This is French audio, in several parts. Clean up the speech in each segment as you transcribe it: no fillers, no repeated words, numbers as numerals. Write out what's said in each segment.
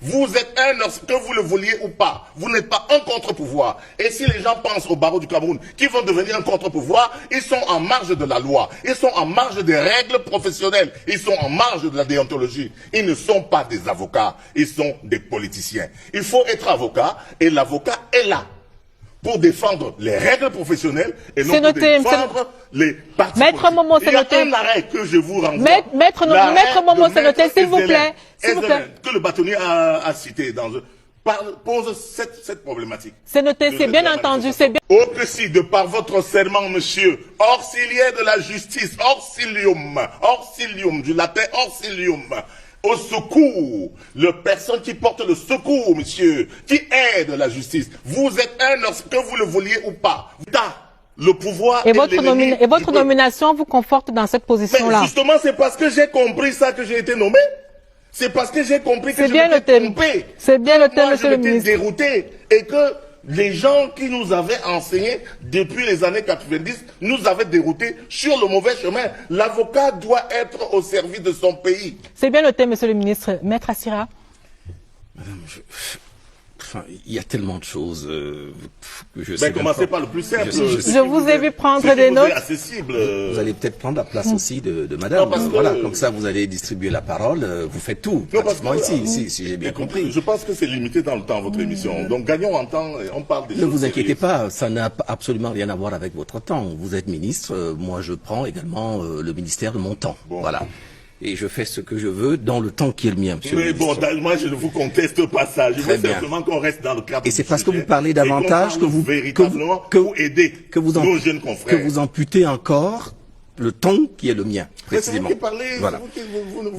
Vous êtes un, que vous le vouliez ou pas. Vous n'êtes pas un contre-pouvoir. Et si les gens pensent au barreau du Cameroun qu'ils vont devenir un contre-pouvoir, ils sont en marge de la loi. Ils sont en marge des règles professionnelles. Ils sont en marge de la déontologie. Ils ne sont pas des avocats. Ils sont des politiciens. Il faut être avocat et l'avocat est là pour défendre les règles professionnelles et non pour défendre les partis politiques. Maître Momo, c'est noté. Il y a un arrêt que je vous renvoie. Maître Momo, c'est noté, s'il vous plaît. Que le bâtonnier a cité pose cette problématique. C'est noté, c'est bien entendu, c'est bien. Oh que si, de par votre serment, monsieur, auxiliaire de la justice, auxilium, du latin auxilium, au secours, le personne qui porte le secours, monsieur, qui aide la justice. Vous êtes un, que vous le vouliez ou pas. Le pouvoir et votre nomination vous conforte dans cette position-là. Justement, c'est parce que j'ai compris ça que j'ai été nommé. C'est parce que j'ai compris que je m'étais trompé. C'est bien le thème, monsieur le ministre. Dérouté et que les gens qui nous avaient enseigné depuis les années 90 nous avaient déroutés sur le mauvais chemin. L'avocat doit être au service de son pays. C'est bien le thème, monsieur le ministre. Maître Assira. Madame, il y a tellement de choses que je sais. Commencez par le plus simple. Je vous ai vu prendre des notes. Vous allez peut-être prendre la place aussi de madame. Voilà, comme ça vous allez distribuer la parole. Vous faites tout, pratiquement ici, si j'ai bien compris. Je pense que c'est limité dans le temps, votre émission. Donc gagnons en temps et on parle des choses. Ne vous inquiétez pas, ça n'a absolument rien à voir avec votre temps. Vous êtes ministre, moi je prends également le ministère de mon temps. Bon. Voilà. Et je fais ce que je veux dans le temps qui est le mien, monsieur le ministre. Mais bon, moi je ne vous conteste pas ça. Je veux simplement qu'on reste dans le cadre. Et c'est parce que vous parlez davantage que vous amputez encore le ton qui est le mien, précisément. Voilà.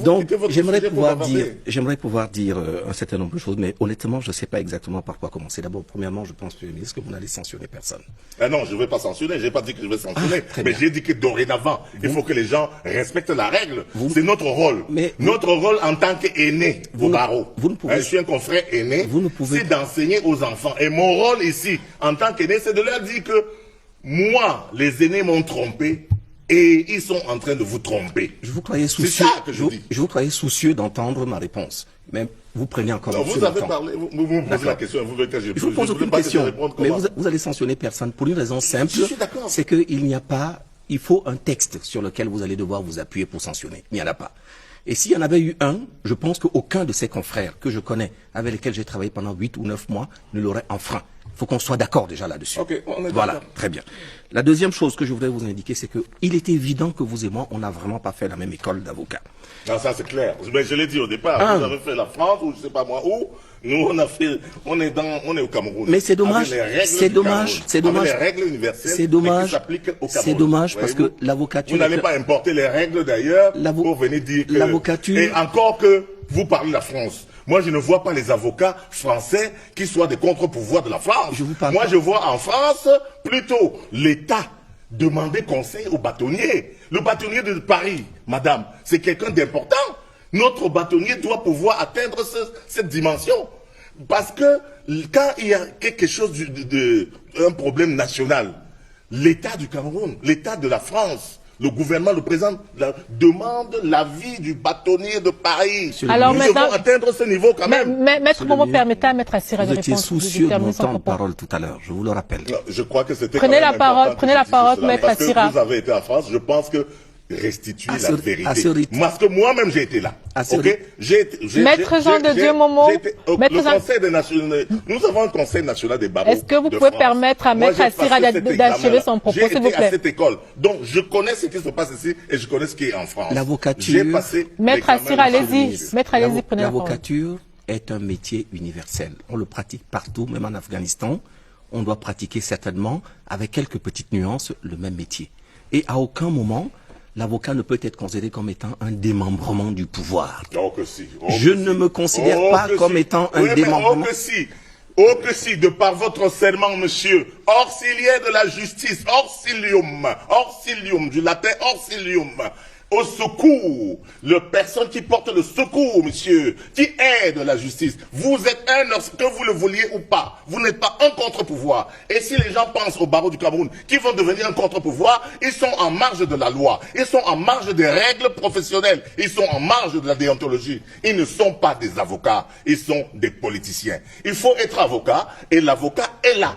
Donc, j'aimerais pouvoir dire un certain nombre de choses, mais honnêtement, je ne sais pas exactement par quoi commencer. D'abord, premièrement, je pense, monsieur le ministre, que vous n'allez sanctionner personne. Ah non, je ne vais pas sanctionner. J'ai pas dit que je vais sanctionner, mais j'ai dit que dorénavant, il faut que les gens respectent la règle. C'est notre rôle. Notre rôle en tant qu'aîné au barreau. Je suis un confrère aîné. C'est d'enseigner aux enfants. Et mon rôle ici, en tant qu'aîné, c'est de leur dire que moi, les aînés m'ont trompé. Et ils sont en train de vous tromper. Je vous croyais soucieux. C'est ça que je dis. Je vous croyais soucieux d'entendre ma réponse. Mais vous prenez encore non, vous avez parlé, vous me posez la question, vous voulez que je vous pose aucune question. Mais vous allez sanctionner personne pour une raison simple. C'est qu'il n'y a pas, il faut un texte sur lequel vous allez devoir vous appuyer pour sanctionner. Il n'y en a pas. Et s'il y en avait eu un, je pense qu'aucun de ces confrères que je connais, avec lesquels j'ai travaillé pendant 8 ou 9 mois, ne l'aurait enfreint. Il faut qu'on soit d'accord déjà là-dessus. Okay, voilà, très bien. La deuxième chose que je voudrais vous indiquer, c'est qu'il est évident que vous et moi, on n'a vraiment pas fait la même école d'avocat. Non, ça c'est clair. Mais je l'ai dit au départ. Vous avez fait la France ou je sais pas moi où. Nous, on est au Cameroun. Mais c'est dommage. C'est dommage. Les règles universelles. C'est dommage. Qui s'appliquent au Cameroun. C'est dommage parce que l'avocature. Vous n'allez pas importer les règles d'ailleurs pour venir dire que. L'avocature. Et encore que vous parlez de la France. Moi, je ne vois pas les avocats français qui soient des contre-pouvoirs de la France. Moi, je vois en France plutôt l'État demander conseil au bâtonnier. Le bâtonnier de Paris, madame, c'est quelqu'un d'important. Notre bâtonnier doit pouvoir atteindre cette dimension. Parce que quand il y a quelque chose un problème national, l'État du Cameroun, l'État de la France, le gouvernement, le président demande l'avis du bâtonnier de Paris. Alors nous devons atteindre ce niveau quand même. Maître Momo, permettez à Maître Assira de répondre. Vous étiez soucieux de mon temps de parole tout à l'heure, je vous le rappelle. Non, je crois que c'était prenez la parole, Maître Assira. Parce que vous avez été en France, je pense que restituer la vérité. Parce que moi-même j'ai été là. Maître Jean de Dieu Momo, nous avons un conseil national des barreaux. Est-ce que vous pouvez permettre à Maître Assira d'achever son propos, s'il vous plaît? J'ai été à cette école, donc je connais ce qui se passe ici et je connais ce qui est en France. L'avocature. Maître Assira, allez-y. Maître, allez-y, prenez la parole. L'avocature est un métier universel. On le pratique partout, même en Afghanistan. On doit pratiquer certainement, avec quelques petites nuances, le même métier. Et à aucun moment, l'avocat ne peut être considéré comme étant un démembrement du pouvoir. Oh que si. Je ne me considère pas comme étant un démembrement. Oh que si, de par votre serment, monsieur, auxiliaire de la justice, auxilium, du latin auxilium, au secours, les personnes qui portent le secours, monsieur, qui aident la justice. Vous êtes un, que vous le vouliez ou pas, vous n'êtes pas un contre-pouvoir. Et si les gens pensent au barreau du Cameroun qu'ils vont devenir un contre-pouvoir, ils sont en marge de la loi, ils sont en marge des règles professionnelles, ils sont en marge de la déontologie. Ils ne sont pas des avocats, ils sont des politiciens. Il faut être avocat, et l'avocat est là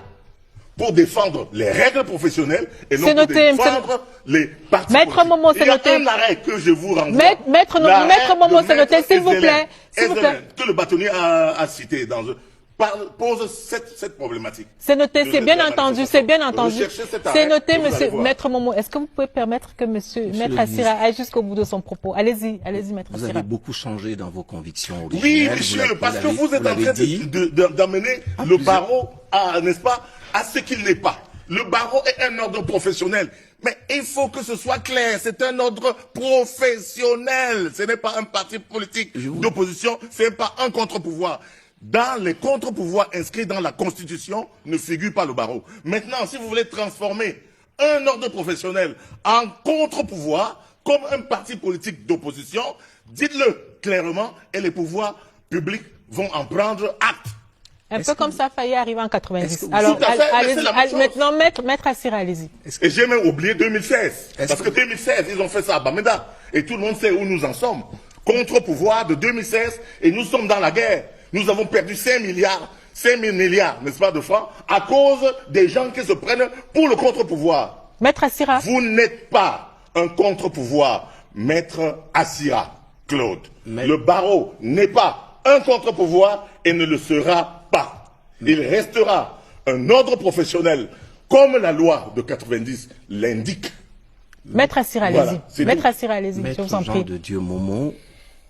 pour défendre les règles professionnelles et non pour défendre les partis politiques. Maître Momo, c'est noté. Il y a un arrêt que je vous renvoie. Maître Momo, c'est noté, s'il vous plaît. Que le bâtonnier a cité pose cette problématique. C'est noté, c'est bien entendu, c'est bien entendu. C'est noté, monsieur, Maître Momo. Est-ce que vous pouvez permettre que Maître Assira aille jusqu'au bout de son propos? Allez-y, Maître Assira. Vous avez beaucoup changé dans vos convictions originelles. Oui, monsieur, parce que vous êtes en train d'amener le barreau à, n'est-ce pas, à ce qu'il n'est pas. Le barreau est un ordre professionnel. Mais il faut que ce soit clair, c'est un ordre professionnel. Ce n'est pas un parti politique d'opposition, ce n'est pas un contre-pouvoir. Dans les contre-pouvoirs inscrits dans la Constitution, ne figure pas le barreau. Maintenant, si vous voulez transformer un ordre professionnel en contre-pouvoir, comme un parti politique d'opposition, dites-le clairement et les pouvoirs publics vont en prendre acte. Un peu comme ça a failli arriver en 90. Alors, allez-y, maintenant, Maître Assira, allez-y. Et j'ai même oublié 2016. Parce que 2016, ils ont fait ça à Bamenda. Et tout le monde sait où nous en sommes. Contre-pouvoir de 2016, et nous sommes dans la guerre. Nous avons perdu 5 000 milliards, n'est-ce pas, de francs, à cause des gens qui se prennent pour le contre-pouvoir. Maître Assira. Vous n'êtes pas un contre-pouvoir, Maître Assira, Claude. Le barreau n'est pas un contre-pouvoir et ne le sera pas. Il restera un ordre professionnel, comme la loi de 90 l'indique. Maître Assira, allez-y. Maître Assira, allez-y, je vous en prie. Jean de Dieu Momo,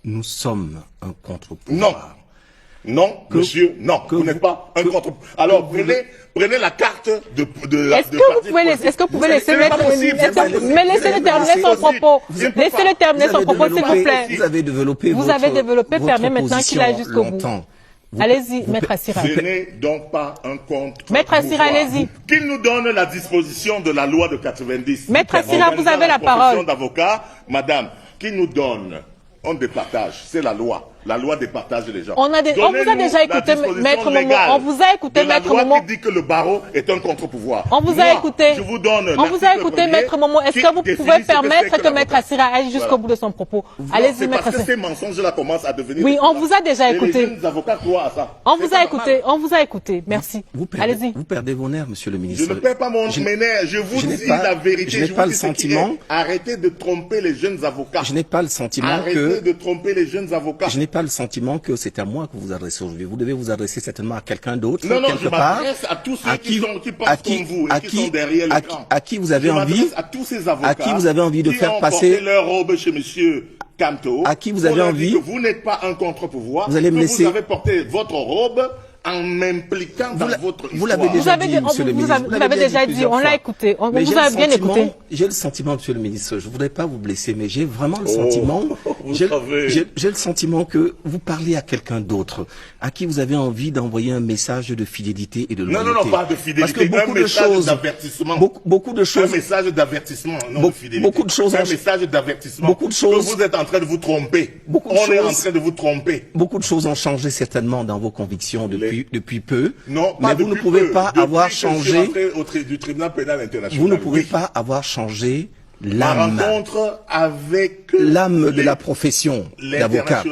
nous sommes un contre-pouvoir. Non. Non, monsieur, non, vous n'êtes pas un contre. Alors prenez la carte de Est-ce que vous pouvez laisser mais laissez-le terminer son propos. Laissez-le terminer son propos, s'il vous plaît. Vous avez développé, permettez maintenant qu'il aille jusqu'au bout. Allez-y, Maître Assira. Ce n'est donc pas un contre. Maître Assira, allez-y. Qu'il nous donne la disposition de la loi de 90. Maître Assira, vous avez la parole. D'avocat, madame, qui nous donne, on départage, c'est la loi. La loi départage les gens. On vous a déjà écouté, Maître Momo. On vous a écouté, Maître Momo. La loi qui dit que le barreau est un contre-pouvoir. On vous a écouté. Je vous donne. On vous a écouté, Maître Momo. Est-ce que vous pouvez permettre que Maître Assira aille jusqu'au bout de son propos? Allez-y, Maître Assira. Parce que ces mensonges-là commencent à devenir. Oui, on vous a déjà écouté. Les avocats croient à ça. On vous a écouté. Merci. Allez-y. Vous perdez vos nerfs, monsieur le ministre. Je ne perds pas mes nerfs. Je vous dis la vérité. Je n'ai pas le sentiment. Arrêtez de tromper les jeunes avocats. Je n'ai pas le sentiment que. Arrêtez de tromper les jeunes avocats. Je n'ai pas le sentiment que c'est à moi que vous vous adressez aujourd'hui. Vous devez vous adresser certainement à quelqu'un d'autre, quelque part. Je m'adresse à tous ceux qui pensent comme vous et qui sont derrière l'écran. À qui vous avez envie, à tous ces avocats, à qui vous avez envie de faire passer leur robe chez monsieur Camto, à qui vous avez envie que vous n'êtes pas un contre-pouvoir, vous allez me laisser. Vous avez porté votre robe en m'impliquant dans votre histoire. Vous l'avez déjà dit, monsieur le ministre. Vous l'avez déjà dit, on l'a écouté. On vous a bien écouté. J'ai le sentiment, monsieur le ministre, je ne voudrais pas vous blesser, mais j'ai vraiment le sentiment, j'ai le sentiment que vous parlez à quelqu'un d'autre, à qui vous avez envie d'envoyer un message de fidélité et de loyauté. Non, pas de fidélité. Parce que beaucoup de choses, d'avertissement. Beaucoup de choses. Un message d'avertissement, non de fidélité. Beaucoup de choses. Un message d'avertissement. Beaucoup de choses. Que vous êtes en train de vous tromper. On est en train de vous tromper. Beaucoup de choses ont changé certainement dans vos convictions depuis peu. Non, mais vous ne pouvez pas avoir changé. Du tribunal pénal international. Vous ne pouvez pas avoir changé l'âme. La rencontre avec l'âme de la profession d'avocat.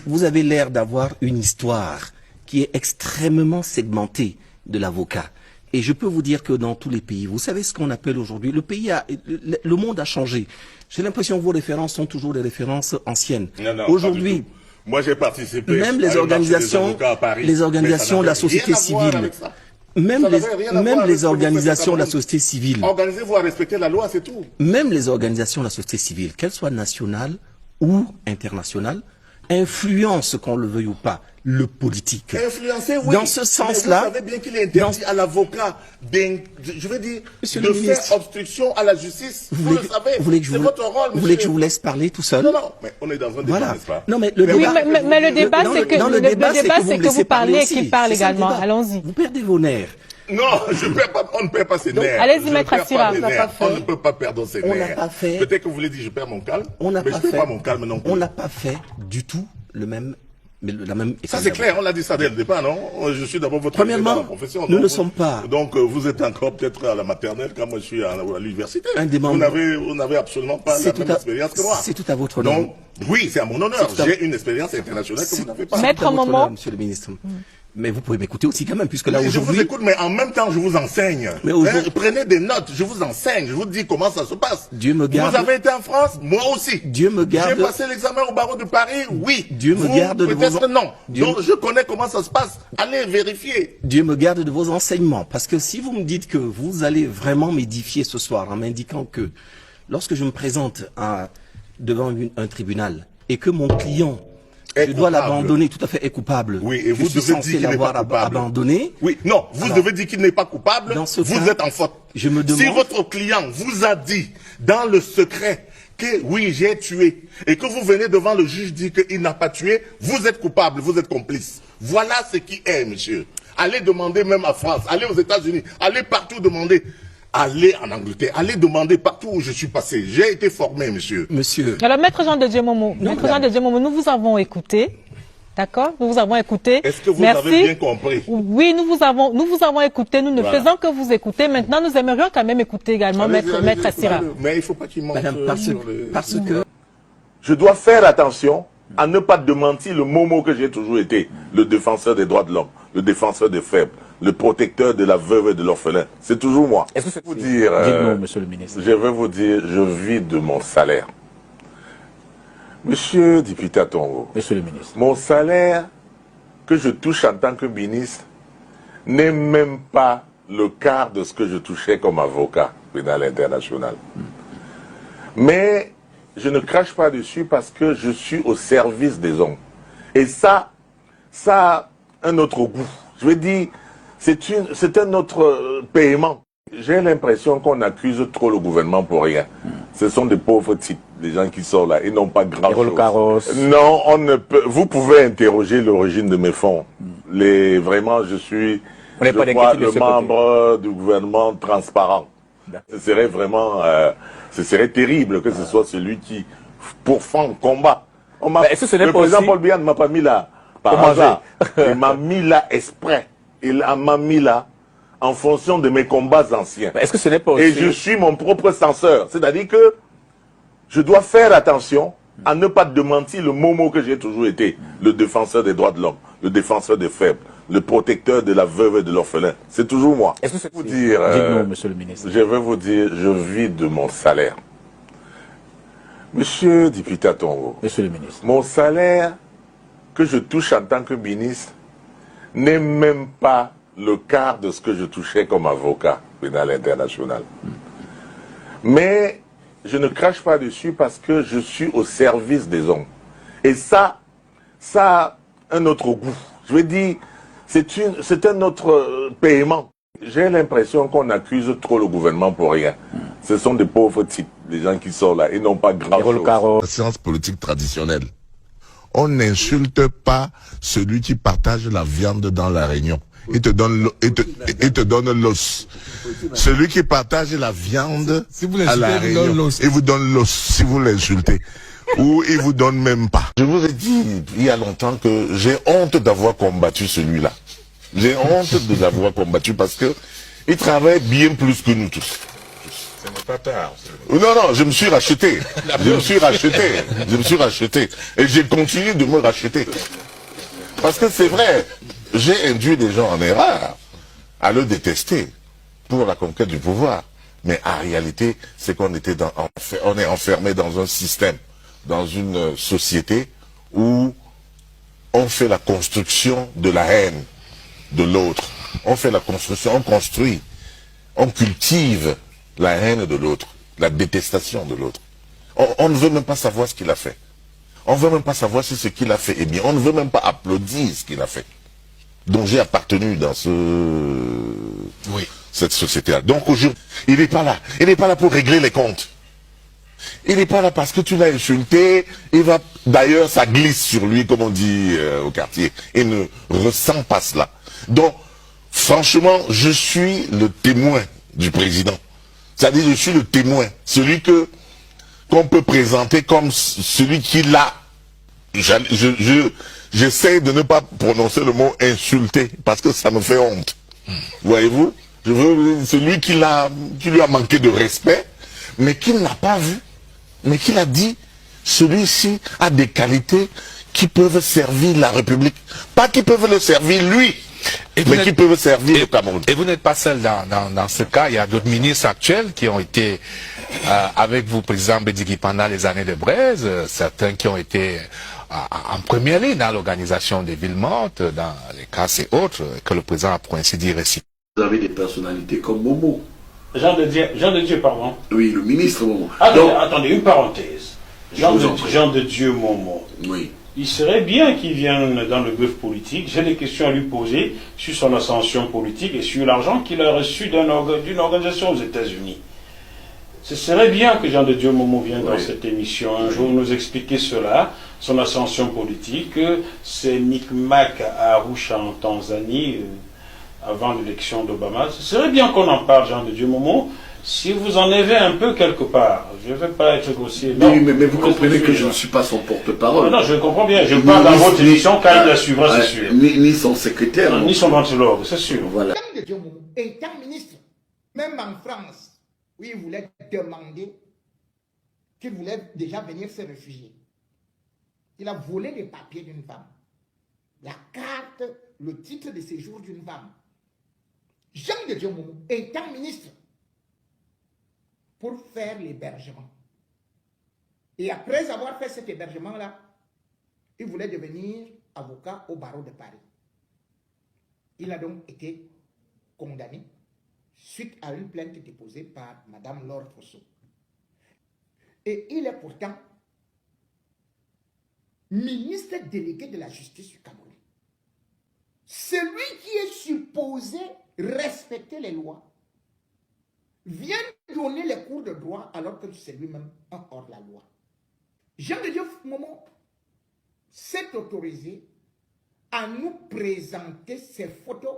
Vous avez l'air d'avoir une histoire qui est extrêmement segmentée de l'avocat. Et je peux vous dire que dans tous les pays, vous savez ce qu'on appelle aujourd'hui, le monde a changé. J'ai l'impression que vos références sont toujours des références anciennes. Aujourd'hui, moi, j'ai participé. Même les organisations de la société civile. Même les organisations de la société civile. Organisez-vous à respecter la loi, c'est tout. Même les organisations de la société civile, qu'elles soient nationales ou internationales, influencent, qu'on le veuille ou pas, le politique. Influencer, oui. Dans ce sens-là, vous savez bien qu'il est interdit à l'avocat je veux dire, de faire obstruction à la justice. Vous le savez. C'est votre rôle, monsieur. Vous voulez que je vous laisse parler tout seul? Non, mais on est dans un débat, n'est-ce pas? Non, mais le débat, mais le débat, c'est que vous parlez et qu'il parle également. Allons-y. Vous perdez vos nerfs. Non, on ne perd pas ses nerfs. Allez-y, Maître Assira. On ne peut pas perdre ses nerfs. Peut-être que vous voulez dire je perds mon calme, mais je ne perds pas mon calme non plus. On n'a pas fait du tout la même. Ça c'est clair, on l'a dit ça dès le départ, non? Je suis d'abord votre Premièrement, dans la profession. nous ne sommes pas. Donc vous êtes encore peut-être à la maternelle quand moi je suis à l'université. Vous n'avez absolument pas la même expérience que moi. C'est tout à votre honneur. Donc oui, c'est à mon honneur. J'ai une expérience internationale que vous n'avez pas. Maître Momo, Monsieur le ministre. Mais vous pouvez m'écouter aussi quand même, puisque là aujourd'hui... Je vous écoute, mais en même temps, je vous enseigne. Prenez des notes, je vous enseigne, je vous dis comment ça se passe. Dieu me garde. Vous avez été en France, moi aussi. Dieu me garde. J'ai passé l'examen au barreau de Paris, oui. Dieu me garde de vos... non. Donc je connais comment ça se passe. Allez vérifier. Dieu me garde de vos enseignements. Parce que si vous me dites que vous allez vraiment m'édifier ce soir en m'indiquant que lorsque je me présente devant un tribunal et que mon client... Je dois l'abandonner, tout à fait, est coupable. Oui, et vous devez dire qu'il n'est pas coupable. Abandonné. Oui, non, vous devez dire qu'il n'est pas coupable. Dans ce vous cas, êtes en faute. Je me demande... Si votre client vous a dit, dans le secret, que oui, j'ai tué, et que vous venez devant le juge dire qu'il n'a pas tué, vous êtes coupable, vous êtes complice. Voilà ce qui est, monsieur. Allez demander même à France, allez aux États-Unis, allez partout demander. Allez en Angleterre, allez demander partout où je suis passé. J'ai été formé, monsieur. Monsieur. Alors, Maître Jean de Dieu Momo, nous vous avons écouté. D'accord? Nous vous avons écouté. Est-ce que vous avez bien compris? Oui, nous vous avons écouté. Nous ne faisons que vous écouter. Maintenant, nous aimerions quand même écouter également Maître Assira. Mais il ne faut pas qu'il mente parce que... Je dois faire attention à ne pas démentir le Momo que j'ai toujours été. Le défenseur des droits de l'homme, le défenseur des faibles, le protecteur de la veuve et de l'orphelin. C'est toujours moi. Est-ce que c'est vous dire, dites-nous, monsieur le ministre. Je vais vous dire, je vis de mon salaire. Monsieur député Tongo, monsieur le ministre, mon salaire que je touche en tant que ministre n'est même pas le quart de ce que je touchais comme avocat pénal international. Mais je ne crache pas dessus parce que je suis au service des hommes. Et ça a un autre goût. Je veux dire, c'est un autre paiement. J'ai l'impression qu'on accuse trop le gouvernement pour rien. Ce sont des pauvres types, des gens qui sont là, ils n'ont pas grand-chose. Non, on ne peut. Vous pouvez interroger l'origine de mes fonds. Vraiment, je suis, je crois, le membre du gouvernement transparent. Ce serait vraiment, ce serait terrible que ce soit celui qui, pour fond, combat. Le président Paul Biya ne m'a pas mis là par hasard. Il m'a mis là exprès. Il m'a mis là en fonction de mes combats anciens. Est-ce que ce n'est pas aussi... Et je suis mon propre censeur. C'est-à-dire que je dois faire attention à ne pas démentir le Momo que j'ai toujours été. Le défenseur des droits de l'homme, le défenseur des faibles, le protecteur de la veuve et de l'orphelin. C'est toujours moi. Est-ce que c'est vous dire, dites-nous, monsieur le ministre. Je vais vous dire, je vis de mon salaire. Monsieur député Tongo, monsieur le ministre, mon salaire que je touche en tant que ministre n'est même pas le quart de ce que je touchais comme avocat pénal international. Mais je ne crache pas dessus parce que je suis au service des hommes. Et ça a un autre goût. Je veux dire, c'est un autre paiement. J'ai l'impression qu'on accuse trop le gouvernement pour rien. Ce sont des pauvres types, des gens qui sont là, ils n'ont pas grand-chose. La science politique traditionnelle. On n'insulte pas celui qui partage la viande dans la réunion. Il te donne l'os. Celui qui partage la viande à la réunion, il vous donne l'os si vous l'insultez. Ou il vous donne même pas. Je vous ai dit il y a longtemps que j'ai honte d'avoir combattu celui-là. J'ai honte de l'avoir combattu parce que il travaille bien plus que nous tous. Ce n'est pas tard. Non, je me suis racheté. Je me suis racheté. Et j'ai continué de me racheter. Parce que c'est vrai, j'ai induit les gens en erreur à le détester pour la conquête du pouvoir. Mais en réalité, c'est qu'on est enfermé dans un système, dans une société où on fait la construction de la haine de l'autre. On fait la construction, on construit, on cultive la haine de l'autre, la détestation de l'autre. On ne veut même pas savoir ce qu'il a fait. On ne veut même pas savoir si ce qu'il a fait est bien. On ne veut même pas applaudir ce qu'il a fait. Donc j'ai appartenu dans cette société-là. Donc aujourd'hui, il n'est pas là. Il n'est pas là pour régler les comptes. Il n'est pas là parce que tu l'as insulté. D'ailleurs, ça glisse sur lui, comme on dit au quartier. Il ne ressent pas cela. Donc, franchement, je suis le témoin du président. C'est-à-dire, je suis le témoin, celui qu'on peut présenter comme celui qui l'a. J'essaie de ne pas prononcer le mot insulter, parce que ça me fait honte. Voyez-vous? Je veux celui qui lui a manqué de respect, mais qui ne l'a pas vu, mais qui l'a dit, celui-ci a des qualités qui peuvent servir la République. Pas qui peuvent le servir lui, mais qui peuvent servir le Cameroun. Et vous n'êtes pas seul dans ce cas. Il y a d'autres ministres actuels qui ont été avec vous, président Bédigui, pendant les années de Braise, certains qui ont été en première ligne dans l'organisation des villes mortes, dans les cas et autres, que le président a pour ainsi dire ici. Vous avez des personnalités comme Momo. Jean de Dieu, pardon. Oui, le ministre Momo. Attendez, une parenthèse. Jean de Dieu Momo. Oui. Il serait bien qu'il vienne dans le bœuf politique. J'ai des questions à lui poser sur son ascension politique et sur l'argent qu'il a reçu d'une organisation aux États-Unis. Ce serait bien que Jean de Dieu Momo vienne dans cette émission un jour nous expliquer cela, son ascension politique, ses micmacs à Arusha en Tanzanie, avant l'élection d'Obama. Ce serait bien qu'on en parle, Jean de Dieu Momo, si vous en avez un peu quelque part. Je ne vais pas être grossier. Oui, mais vous comprenez que je ne suis pas son porte-parole. Non, je comprends bien. Je parle dans votre émission quand il la suivra, c'est sûr. Ni son secrétaire. Ni son ventologue, c'est sûr. Voilà. Jean de Dieu Momo, étant ministre, même en France, où il voulait demander qu'il voulait déjà venir se réfugier, il a volé les papiers d'une femme, la carte, le titre de séjour d'une femme. Jean de Dieu Momo, étant ministre, pour faire l'hébergement. Et après avoir fait cet hébergement-là, il voulait devenir avocat au barreau de Paris. Il a donc été condamné suite à une plainte déposée par Mme Laure Fosso. Et il est pourtant ministre délégué de la justice du Cameroun. Celui qui est supposé respecter les lois vient donner les cours de droit alors que c'est lui-même un hors-la-loi. Jean de Dieu Momo s'est autorisé à nous présenter ses photos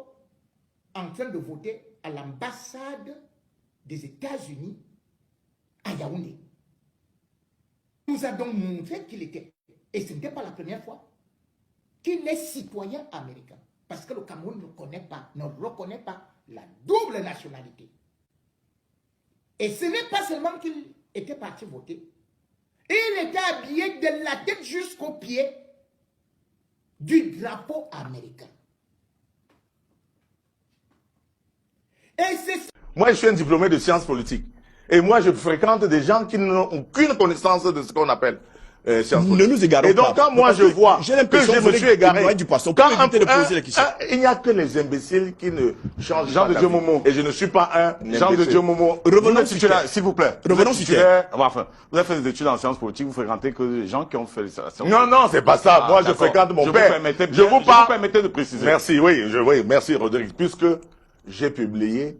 en train de voter à l'ambassade des États-Unis à Yaoundé. Il nous a donc montré qu'il était, et ce n'était pas la première fois, qu'il est citoyen américain. Parce que le Cameroun ne reconnaît pas la double nationalité. Et ce n'est pas seulement qu'il était parti voter, il était habillé de la tête jusqu'aux pieds du drapeau américain. Et c'est... Moi, je suis un diplômé de sciences politiques. Et moi, je fréquente des gens qui n'ont aucune connaissance de ce qu'on appelle sciences politiques. Ne nous égarons pas. Et donc, quand moi, je vois que je me suis égaré, il n'y a que les imbéciles qui ne changent Jean pas de Dieu Momo. Et je ne suis pas un Jean de Dieu Momo. Revenons s'il vous plaît. Revenons Enfin, vous avez fait des études en sciences politiques, vous fréquentez que les gens qui ont fait les sciences. Non, c'est pas ça. Moi, je fréquente mon père. Je vous permettez de préciser. Merci, oui, merci, Rodrigue, puisque j'ai publié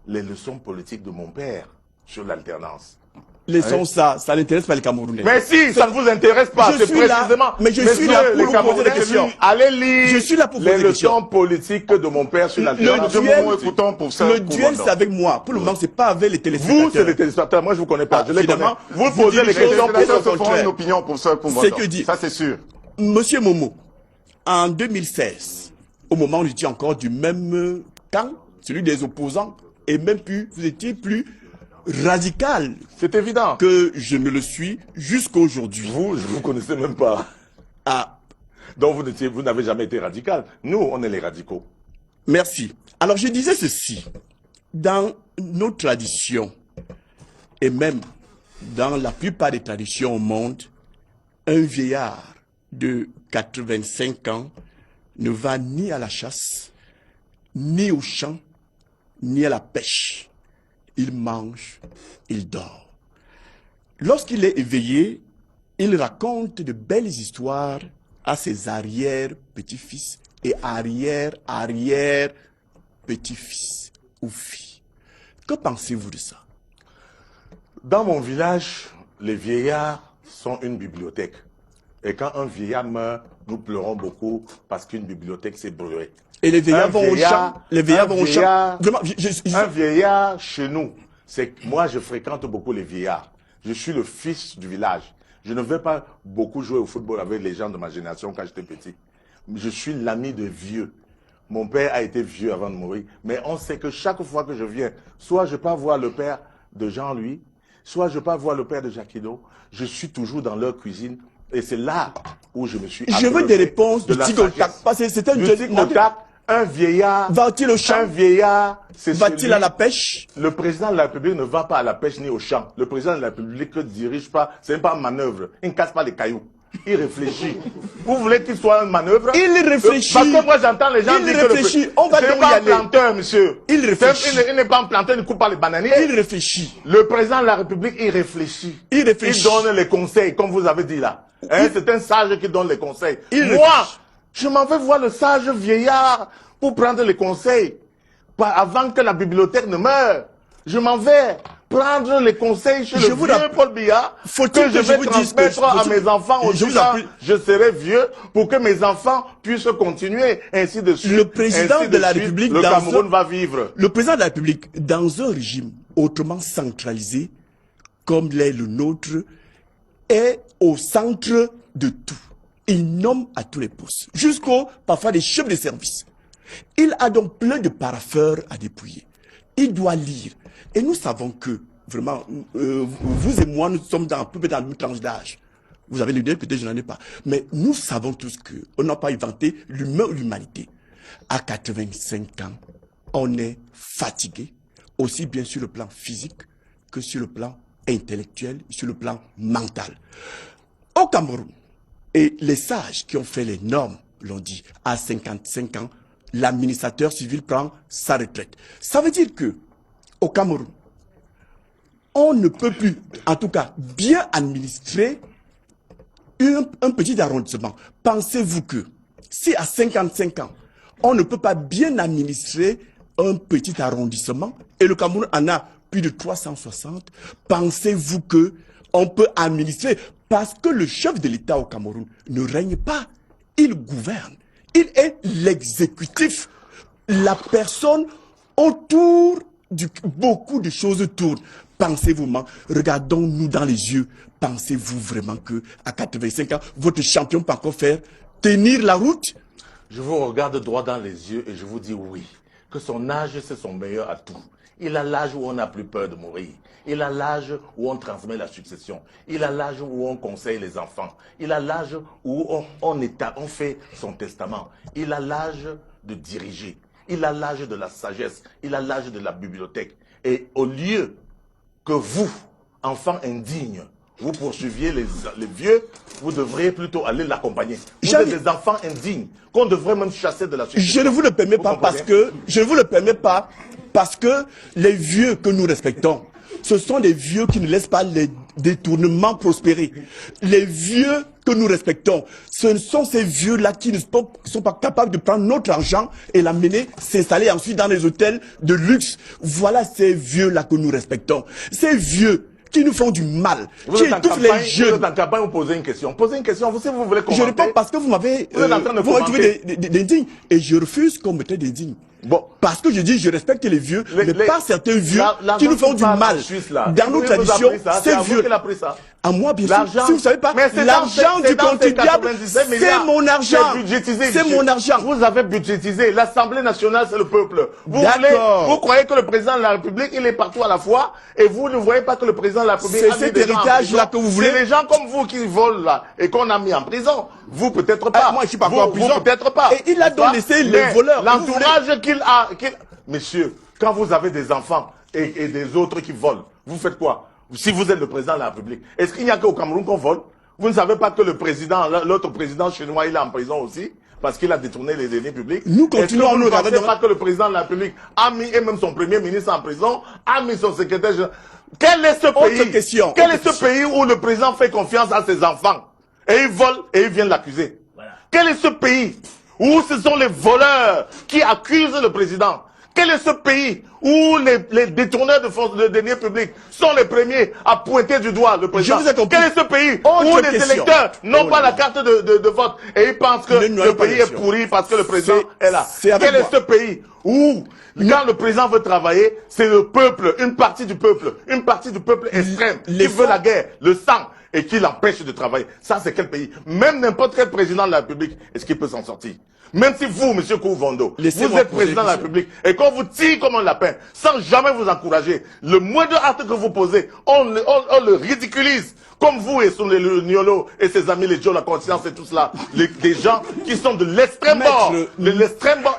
les leçons politiques de mon père sur l'alternance. Laissons ça n'intéresse pas les Camerounais. Mais si, ça ne vous intéresse pas, c'est précisément. Mais je suis là pour vous poser des questions. Allez lire Je suis là pour poser les des questions. leçons politiques de mon père sur l'alternance. Le duel, c'est avec moi. Pour le moment, c'est pas avec les téléspectateurs. Vous, c'est les téléspectateurs. Moi, je vous connais pas. Je les connais. Évidemment, Vous posez les questions pour une opinion pour ça. C'est que dit. Ça, c'est sûr. Monsieur Momo, en 2016, au moment où vous étiez encore du même camp, celui des opposants, et même plus, vous étiez plus radical. C'est évident. Que je ne le suis jusqu'à aujourd'hui. Vous, je vous connaissais même pas. Ah. Donc vous n'avez jamais été radical. Nous, on est les radicaux. Merci. Alors je disais ceci. Dans nos traditions, et même dans la plupart des traditions au monde, un vieillard de 85 ans ne va ni à la chasse, ni au champ, ni à la pêche. Il mange, il dort. Lorsqu'il est éveillé, il raconte de belles histoires à ses arrière-petits-fils et arrière-petits-fils ou filles. Que pensez-vous de ça? Dans mon village, les vieillards sont une bibliothèque. Et quand un vieillard meurt, nous pleurons beaucoup parce qu'une bibliothèque s'est brûlée. Et les vieillards vont au champ. Les vieillards vont au champ. Un vieillard chez nous, moi je fréquente beaucoup les vieillards. Je suis le fils du village. Je ne vais pas beaucoup jouer au football avec les gens de ma génération quand j'étais petit. Je suis l'ami de vieux. Mon père a été vieux avant de mourir. Mais on sait que chaque fois que je viens, soit je pars voir le père de Jean-Louis, soit je pars voir le père de Jacquido, je suis toujours dans leur cuisine. Et c'est là où je me suis... Je veux des réponses de tic-au-tac. Parce que c'est un vieillard... Va-t-il au champ? Un vieillard... Va-t-il à la pêche? Le président de la République ne va pas à la pêche ni au champ. Le président de la République ne dirige pas, c'est pas une manœuvre. Il ne casse pas les cailloux. Il réfléchit. Vous voulez qu'il soit une manœuvre? Il réfléchit. Parce que moi j'entends les gens dire réfléchit. On va c'est pas un planteur, monsieur. Il réfléchit. Il n'est pas un planteur, il ne coupe pas les bananiers. Il réfléchit. Le président de la République, il réfléchit. Il réfléchit. Il donne les conseils, comme vous avez dit là. Hein, c'est un sage qui donne les conseils. Moi, je m'en vais voir le sage vieillard pour prendre les conseils. Avant que la bibliothèque ne meure. Je m'en vais prendre les conseils chez le vieux Paul Biya que je vais transmettre à mes enfants aussi quand je serai vieux pour que mes enfants puissent continuer ainsi de suite. Le président de la République, le Cameroun va vivre. Le président de la République, dans un régime autrement centralisé comme l'est le nôtre, est au centre de tout. Il nomme à tous les postes, jusqu'au parfois des chefs de service. Il a donc plein de parapheurs à dépouiller. Il doit lire. Et nous savons que, vraiment, vous et moi, nous sommes à peu près dans la même tranche d'âge. Vous avez l'idée, peut-être je n'en ai pas. Mais nous savons tous qu'on n'a pas inventé l'humanité. À 85 ans, on est fatigué, aussi bien sur le plan physique que sur le plan intellectuel, sur le plan mental. Au Cameroun, et les sages qui ont fait les normes l'ont dit, à 55 ans, l'administrateur civil prend sa retraite. Ça veut dire que, au Cameroun, on ne peut plus, en tout cas, bien administrer un petit arrondissement. Pensez-vous que, si à 55 ans, on ne peut pas bien administrer un petit arrondissement, et le Cameroun en a plus de 360, pensez-vous que on peut administrer, parce que le chef de l'État au Cameroun ne règne pas, il gouverne. Il est l'exécutif. La personne autour beaucoup de choses tournent. Pensez-vous, regardons-nous dans les yeux. Pensez-vous vraiment que à 85 ans, votre champion peut encore faire tenir la route? Je vous regarde droit dans les yeux et je vous dis oui. Que son âge, c'est son meilleur atout. Il a l'âge où on n'a plus peur de mourir. Il a l'âge où on transmet la succession. Il a l'âge où on conseille les enfants. Il a l'âge où on fait son testament. Il a l'âge de diriger. Il a l'âge de la sagesse. Il a l'âge de la bibliothèque. Et au lieu que vous, enfants indignes, vous poursuiviez les vieux, vous devriez plutôt aller l'accompagner. Vous êtes des enfants indignes qu'on devrait même chasser de la succession. Je ne vous le permets pas parce que les vieux que nous respectons, ce sont des vieux qui ne laissent pas les détournements prospérer. Les vieux que nous respectons, ce sont ces vieux-là qui ne sont pas capables de prendre notre argent et l'amener s'installer ensuite dans les hôtels de luxe. Voilà ces vieux-là que nous respectons. Ces vieux qui nous font du mal, qui étouffent les jeunes. Vous êtes en campagne, vous posez une question. Posez une question, si vous voulez commenter. Je réponds parce que vous m'avez trouvé des dignes. Et je refuse qu'on me traite des dignes. Bon, parce que je dis, je respecte les vieux, mais pas certains vieux qui nous font du mal. Dans nos traditions, c'est vieux. À moi, bien sûr. Si vous ne savez pas, l'argent du contribuable, c'est mon argent. C'est mon argent. Vous avez budgétisé. L'Assemblée nationale, c'est le peuple. Vous croyez que le président de la République, il est partout à la fois, et vous ne voyez pas que le président de la République a mis des gens en prison. C'est cet héritage-là que vous voulez. C'est les gens comme vous qui volent là, et qu'on a mis en prison. Vous, peut-être pas. Moi, je suis pas encore en prison. Vous, peut-être pas. Et il a donc laissé les voleurs. L'entourage qu'il a. Messieurs, quand vous avez des enfants et des autres qui volent, vous faites quoi? Si vous êtes le président de la République, est-ce qu'il n'y a qu'au Cameroun qu'on vole? Vous ne savez pas que le président, l'autre président chinois, il est en prison aussi parce qu'il a détourné les deniers publics? Nous continuons à nous regarder. Vous ne pensez pas que le président de la République a mis, et même son premier ministre en prison, a mis son secrétaire général? Quel est ce pays? Quel est ce pays où le président fait confiance à ses enfants et il vole et il vient l'accuser? Quel est ce pays où ce sont les voleurs qui accusent le président? Quel est ce pays où les détourneurs de deniers publics sont les premiers à pointer du doigt le président? Quel est ce pays où les électeurs n'ont pas la carte de vote et ils pensent que le pays est pourri parce que le président est là? Quel est ce pays où, quand le président veut travailler, c'est le peuple, une partie du peuple extrême qui veut la guerre, le sang, et qui l'empêche de travailler? Ça, c'est quel pays? Même n'importe quel président de la République, est-ce qu'il peut s'en sortir? Même si vous, M. Kouvondo, vous êtes président de la République et qu'on vous tire comme un lapin, sans jamais vous encourager, le moindre acte que vous posez, on le ridiculise. Comme vous et son Niolo et ses amis, les Joe, la conscience et tout cela, des gens qui sont de l'extrême bord,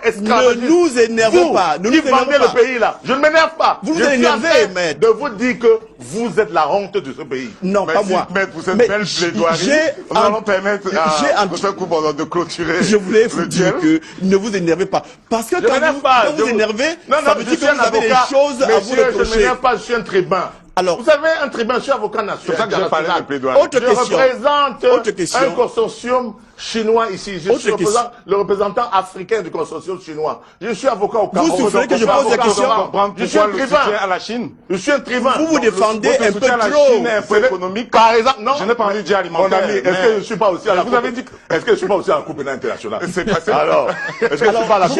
esclavagistes. Ne nous énervez pas. Qui vendez le pays là. Je ne m'énerve pas. Vous vous énervez, maître. De vous dire que vous êtes la honte de ce pays. Non, pas moi. Maître, pour cette belle plaidoirie, nous allons permettre à M. Kouvondo de clôturer. Je voulais vous dire que ne vous énervez pas. Parce que quand vous énervez, ça veut dire que vous avez des choses à vous reprocher. Je ne m'énerve pas, je suis un tribun. Alors, vous savez, un tribun, je suis avocat national. C'est ça que je parlais de plaidoirie. Je représente un consortium chinois ici. Je suis le représentant africain du consortium chinois. Je suis avocat au Cameroun. Vous souffrez que je pose la question. Je suis un tribun à la Chine. Je suis un tribun. Vous défendez un peu trop. La Chine est un peu économique. Par exemple, non. Je n'ai pas envie de dire alimentaire. Mon ami, est-ce que je ne suis pas aussi à la Coupe? Vous avez dit, est-ce que je ne suis pas aussi à la Coupe pénale internationale? Alors, est-ce que je ne suis pas à la Coupe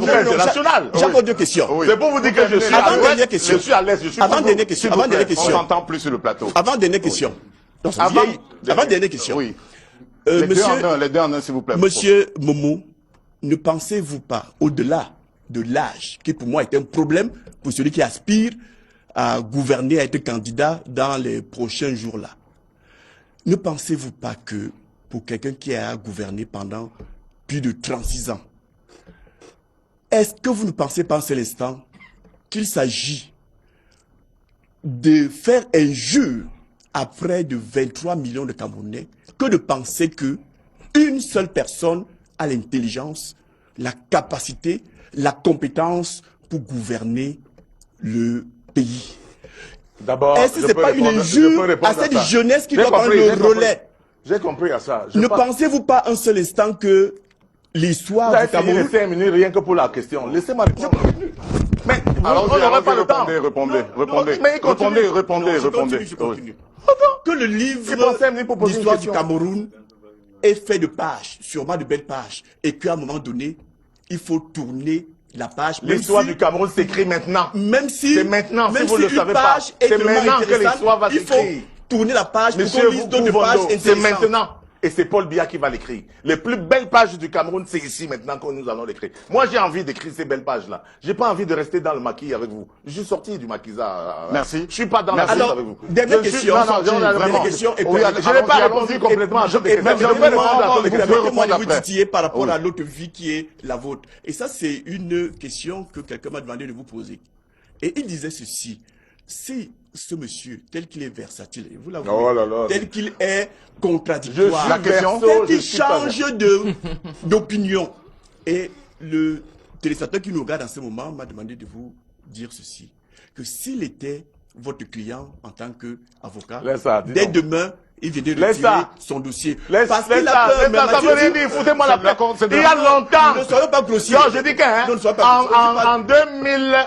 pénale internationale? J'ai encore deux questions. C'est pour vous dire que je suis à l'ouest, je suis à l'est, je suis avant dernière question. On s'entend plus sur le plateau. Avant dernière question. Avant dernière question. Oui. Les deux en un, s'il vous plaît. Monsieur Momo, ne pensez-vous pas, au-delà de l'âge, qui pour moi est un problème pour celui qui aspire à gouverner, à être candidat dans les prochains jours-là, ne pensez-vous pas que pour quelqu'un qui a gouverné pendant plus de 36 ans, est-ce que vous ne pensez pas en cet instant qu'il s'agit de faire injure à près de 23 millions de Camerounais que de penser que une seule personne a l'intelligence, la capacité, la compétence pour gouverner le pays? D'abord, est-ce que ce n'est pas une injure à cette jeunesse qui doit prendre le relais? J'ai compris à ça. Ne pensez-vous pas un seul instant que l'histoire du Cameroun... Vous avez 5 minutes rien que pour la question. Laissez-moi répondre. Mais alors, on n'aura pas le temps. Répondez. Que le livre d'histoire du Cameroun est fait de pages, sûrement de belles pages, et qu'à un moment donné, il faut tourner la page. L'histoire du Cameroun s'écrit maintenant. Même si c'est maintenant, même si vous si le savez pas. C'est maintenant que l'histoire va s'écrire. Il faut tourner la page pour qu'on lise d'autres pages intéressantes. C'est maintenant. Et c'est Paul Biya qui va l'écrire. Les plus belles pages du Cameroun, c'est ici maintenant que nous allons l'écrire. Moi, j'ai envie d'écrire ces belles pages-là. J'ai pas envie de rester dans le maquis avec vous. Je suis sorti du maquisard. Merci. Je suis pas dans la ville avec vous. Dernière question. Dernière question. Je n'ai pas répondu complètement à votre question. Moi, je vous titiller par rapport à l'autre vie qui est la vôtre. Et ça, c'est une question que quelqu'un m'a demandé de vous poser. Et il disait ceci. Si ce monsieur, tel qu'il est versatile, vous l'avez tel qu'il est contradictoire, tel qu'il change d'opinion. Et le téléspectateur qui nous regarde en ce moment m'a demandé de vous dire ceci, que s'il était votre client en tant qu'avocat, dès demain, il vient de retirer son dossier. Parce qu'il a peur. Ça veut rien dire, foutez-moi la paix. Il y a longtemps. Ne soyons pas grossiers. Non, je dis qu'en 2001,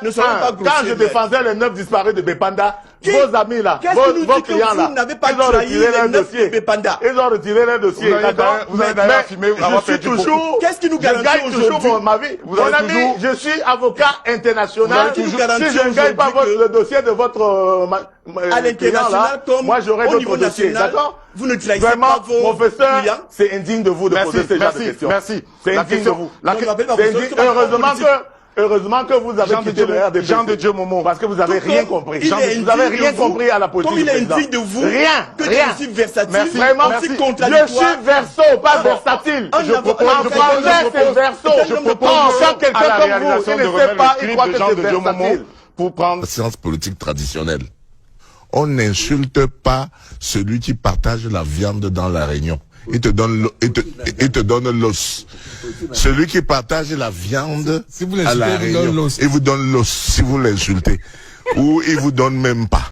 quand je défendais les 9 disparus de Bépanda, vos amis là, vos clients là, ils ont retiré leur dossier. Ils ont retiré leur dossier. Vous avez d'ailleurs filmé avoir perdu beaucoup. Qu'est-ce qui nous garantit toujours ma vie? Mon ami, je suis avocat international. Si je ne gagne pas le dossier de votre à l'international comme moi j'aurai d'autres dossiers, d'accord? Vous ne trahissez pas vos professeur, c'est indigne de vous de poser ce genre de questions. Merci. C'est indigne de vous. Heureusement que vous avez quitté le RDP. Jean de Dieu Momo. Parce que vous n'avez rien compris. Vous n'avez rien compris à la politique. Comme il est indigne de vous, rien. Je suis versatile, vraiment. aussi contradictoire. Je suis verso, pas versatile. Je propose c'est verso. Je propose quand quelqu'un comme vous, il ne sait pas, il croit que c'est versatile. Pour prendre la science politique traditionnelle, on n'insulte pas celui qui partage la viande dans la réunion. Il te donne l'os. Celui qui partage la viande à la réunion, il vous donne l'os si vous l'insultez. Ou il vous donne même pas.